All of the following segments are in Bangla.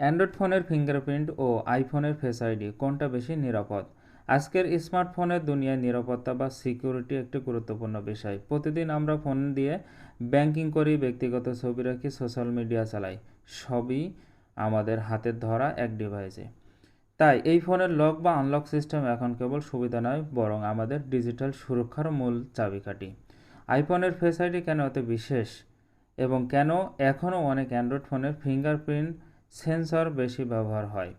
অ্যান্ড্রয়েড ফোনের ফিঙ্গারপ্রিন্ট ও আইফোনের ফেস আইডি কোনটা বেশি নিরাপদ? আজকের স্মার্টফোনের দুনিয়ায় নিরাপত্তা বা সিকিউরিটি একটি গুরুত্বপূর্ণ বিষয়। প্রতিদিন আমরা ফোন দিয়ে ব্যাংকিং করি, ব্যক্তিগত ছবি রাখি, সোশ্যাল মিডিয়া চালাই। সবই আমাদের হাতের ধরা এক ডিভাইসে। তাই এই ফোনের লক বা আনলক সিস্টেম এখন কেবল সুবিধা নয়, বরং আমাদের ডিজিটাল সুরক্ষার মূল চাবিকাঠি। আইফোনের ফেস আইডি কেন এত বিশেষ এবং কেন এখনও অনেক অ্যান্ড্রয়েড ফোনের ফিঙ্গারপ্রিন্ট সেন্সর বেশি ব্যবহার হয়?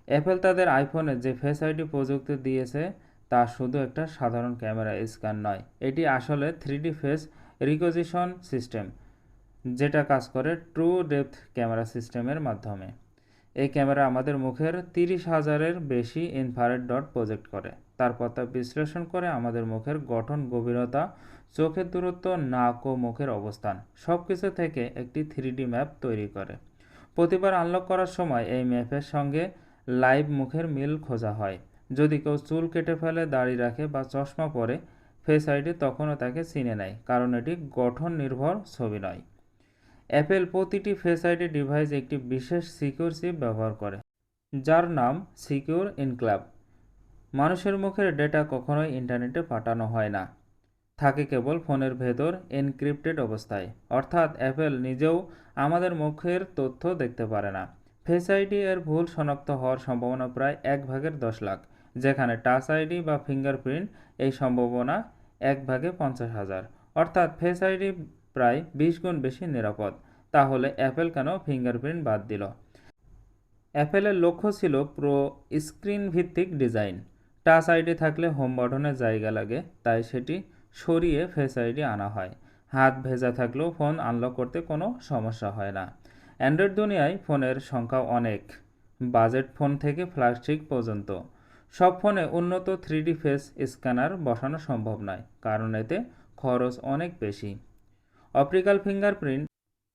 অ্যাপল তাদের আইফোনে যে ফেস আইডি প্রযুক্তি দিয়েছে তা শুধু একটা সাধারণ ক্যামেরা স্ক্যান নয়, এটি আসলে 3D ফেস রিকগনিশন সিস্টেম, যেটা কাজ করে ট্রু ডেপথ ক্যামেরা সিস্টেমের মাধ্যমে। এই ক্যামেরা আমাদের মুখের 30,000-এর বেশি ইনফ্রারেড ডট প্রজেক্ট করে। তারপর তা বিশ্লেষণ করে আমাদের মুখের গঠন, গভীরতা, চোখের দূরত্ব, নাক ও মুখের অবস্থান সব কিছু থেকে একটি 3D ম্যাপ তৈরি করে। প্রতিবার আনলক করার সময় এই ম্যাপের সঙ্গে লাইভ মুখের মিল খোঁজা হয়। যদি কেউ চুল কেটে ফেলে, দাড়ি রাখে বা চশমা পরে, ফেস আইডি তখনও তাকে চিনে নেয়, কারণ এটি গঠন নির্ভর ছবি নয়। অ্যাপেল প্রতিটি ফেস আইডি ডিভাইস একটি বিশেষ সিকিউর চিপ ব্যবহার করে, যার নাম সিকিউর এনক্লেভ। মানুষের মুখের ডেটা কখনোই ইন্টারনেটে পাঠানো হয় না, থাকে কেবল ফোনের ভেতর এনক্রিপ্টেড অবস্থায়। অর্থাৎ অ্যাপেল নিজেও আমাদের মুখের তথ্য দেখতে পারে না। ফেস আইডি এর ভুল শনাক্ত হওয়ার সম্ভাবনা প্রায় 1/10 লাখ, যেখানে টাচ আইডি বা ফিঙ্গারপ্রিন্ট এই সম্ভাবনা 1/50,000। অর্থাৎ ফেস আইডি প্রায় 20 গুণ বেশি নিরাপদ। তাহলে অ্যাপেল কেন ফিঙ্গারপ্রিন্ট বাদ দিল? অ্যাপেলের লক্ষ্য ছিল প্রো স্ক্রিন ভিত্তিক ডিজাইন। টাচ আইডি থাকলে হোম বাটনে জায়গা লাগে, তাই সেটি সরিয়ে ফেস আইডি আনা হয়। হাত ভেজা থাকলেও ফোন আনলক করতে কোনো সমস্যা হয় না। অ্যান্ড্রয়েড দুনিয়ায় ফোনের সংখ্যা অনেক, বাজেট ফোন থেকে ফ্ল্যাগশিপ পর্যন্ত। সব ফোনে উন্নত 3D ফেস স্ক্যানার বসানো সম্ভব নয়, কারণ এতে খরচ অনেক বেশি। অপটিক্যাল ফিঙ্গারপ্রিন্ট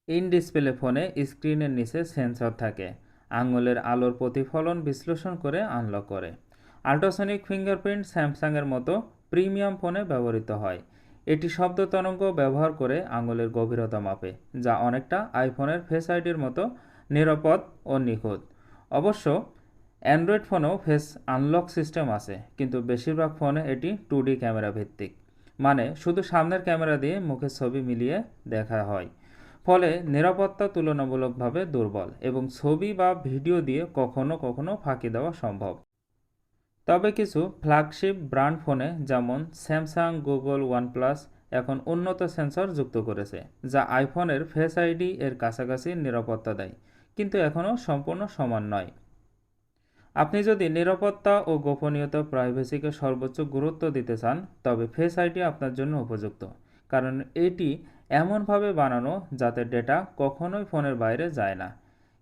ইন ডিসপ্লে ফোনে স্ক্রিনের নিচে সেন্সর থাকে, আঙুলের আলোর প্রতিফলন বিশ্লেষণ করে আনলক করে। আল্ট্রাসনিক ফিঙ্গারপ্রিন্ট স্যামসাংয়ের মতো প্রিমিয়াম ফোনে ব্যবহৃত হয়। এটি শব্দ তরঙ্গ ব্যবহার করে আঙুলের গভীরতা মাপে, যা অনেকটা আইফোনের ফেস আইডির মতো নিরাপদ ও নিখুঁত। অবশ্য অ্যান্ড্রয়েড ফোনেও ফেস আনলক সিস্টেম আছে, কিন্তু বেশিরভাগ ফোনে এটি 2D ক্যামেরা ভিত্তিক, মানে শুধু সামনের ক্যামেরা দিয়ে মুখের ছবি মিলিয়ে দেখা হয়। ফলে নিরাপত্তা তুলনামূলকভাবে দুর্বল এবং ছবি বা ভিডিও দিয়ে কখনো কখনো ফাঁকি দেওয়া সম্ভব। তবে কিছু ফ্ল্যাগশিপ ব্র্যান্ড ফোনে, যেমন স্যামসাং, গুগল, ওয়ানপ্লাস, এখন উন্নত সেন্সর যুক্ত করেছে, যা আইফোনের ফেস আইডি এর কাছাকাছি নিরাপত্তা দেয়, কিন্তু এখনও সম্পূর্ণ সমান নয়। আপনি যদি নিরাপত্তা ও গোপনীয়তা, প্রাইভেসিকে সর্বোচ্চ গুরুত্ব দিতে চান, তবে ফেস আইডি আপনার জন্য উপযুক্ত, কারণ এটি এমনভাবে বানানো যাতে ডেটা কখনোই ফোনের বাইরে যায় না।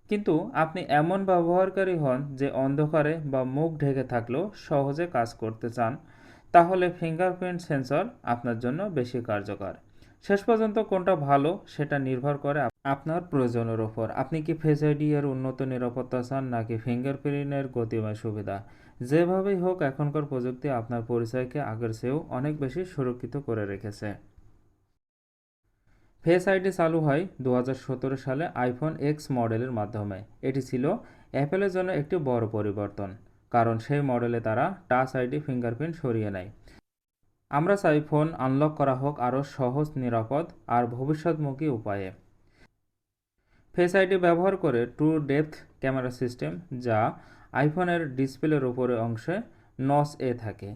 কিন্তু আপনি এমন ব্যবহারকারী হন যে অন্ধকারে বা মুখ ঢেকে থাকলেও সহজে কাজ করতে চান, তাহলে ফিঙ্গারপ্রিন্ট সেন্সর আপনার জন্য বেশি কার্যকর। শেষ পর্যন্ত কোনটা ভালো সেটা নির্ভর করে আপনার প্রয়োজনের ওপর। আপনি কি ফেস আইডি এর উন্নত নিরাপত্তা চান, নাকি ফিঙ্গারপ্রিন্টের গতিময় সুবিধা? যেভাবেই হোক, এখনকার প্রযুক্তি আপনার পরিচয়কে আগের চেয়েও অনেক বেশি সুরক্ষিত করে রেখেছে। ফেস আইডি চালু হয় 2017 সালে আইফোন এক্স মডেলের মাধ্যমে। এটি ছিল অ্যাপেলের জন্য একটি বড় পরিবর্তন, কারণ সেই মডেলে তারা টাচ আইডি ফিঙ্গারপ্রিন্ট সরিয়ে নেয়। আমরা চাই ফোন আনলক করা হোক আরও সহজ, নিরাপদ আর ভবিষ্যৎমুখী উপায়ে। ফেস আইডি ব্যবহার করে ট্রু ডেপথ ক্যামেরা সিস্টেম, যা আইফোনের ডিসপ্লের উপরের অংশে নচ এ থাকে।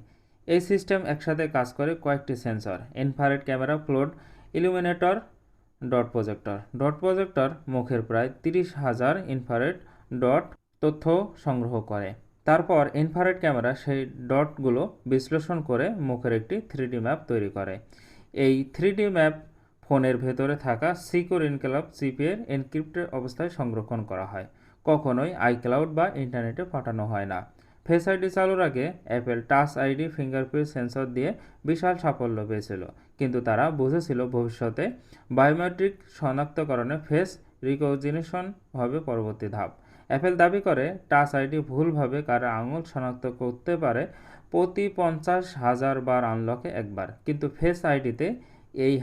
এই সিস্টেম একসাথে কাজ করে কয়েকটি sensor, infrared camera, flood illuminator, dot projector. Dot projector মুখের প্রায় 30,000 ইনফ্রারেড ডট তথ্য সংগ্রহ করে। তারপর ইনফ্রারেড ক্যামেরা সেই ডটগুলো বিশ্লেষণ করে মুখের একটি 3D ম্যাপ তৈরি করে। এই 3D ম্যাপ ফোনের ভেতরে থাকা সিকিউর এনক্লেভ চিপের এনক্রিপ্টেড অবস্থায় সংরক্ষণ করা হয়, কখনোই আইক্লাউড বা ইন্টারনেটে পাঠানো হয় না। ফেস আইডি চালুর আগে Apple touch ID fingerprint sensor দিয়ে বিশাল সাফল্য পেয়েছিল, কিন্তু তারা বুঝেছিল ভবিষ্যতে বায়োমেট্রিক শনাক্তকরণে ফেস রিকগনিশন হবে পরবর্তী ধাপ। অ্যাপেল দাবি করে টাচ আইডি ভুলভাবে কারো আঙুল শনাক্ত করতে পারে প্রতি 50,000 বার আনলকে একবার, কিন্তু ফেস আইডিতে এই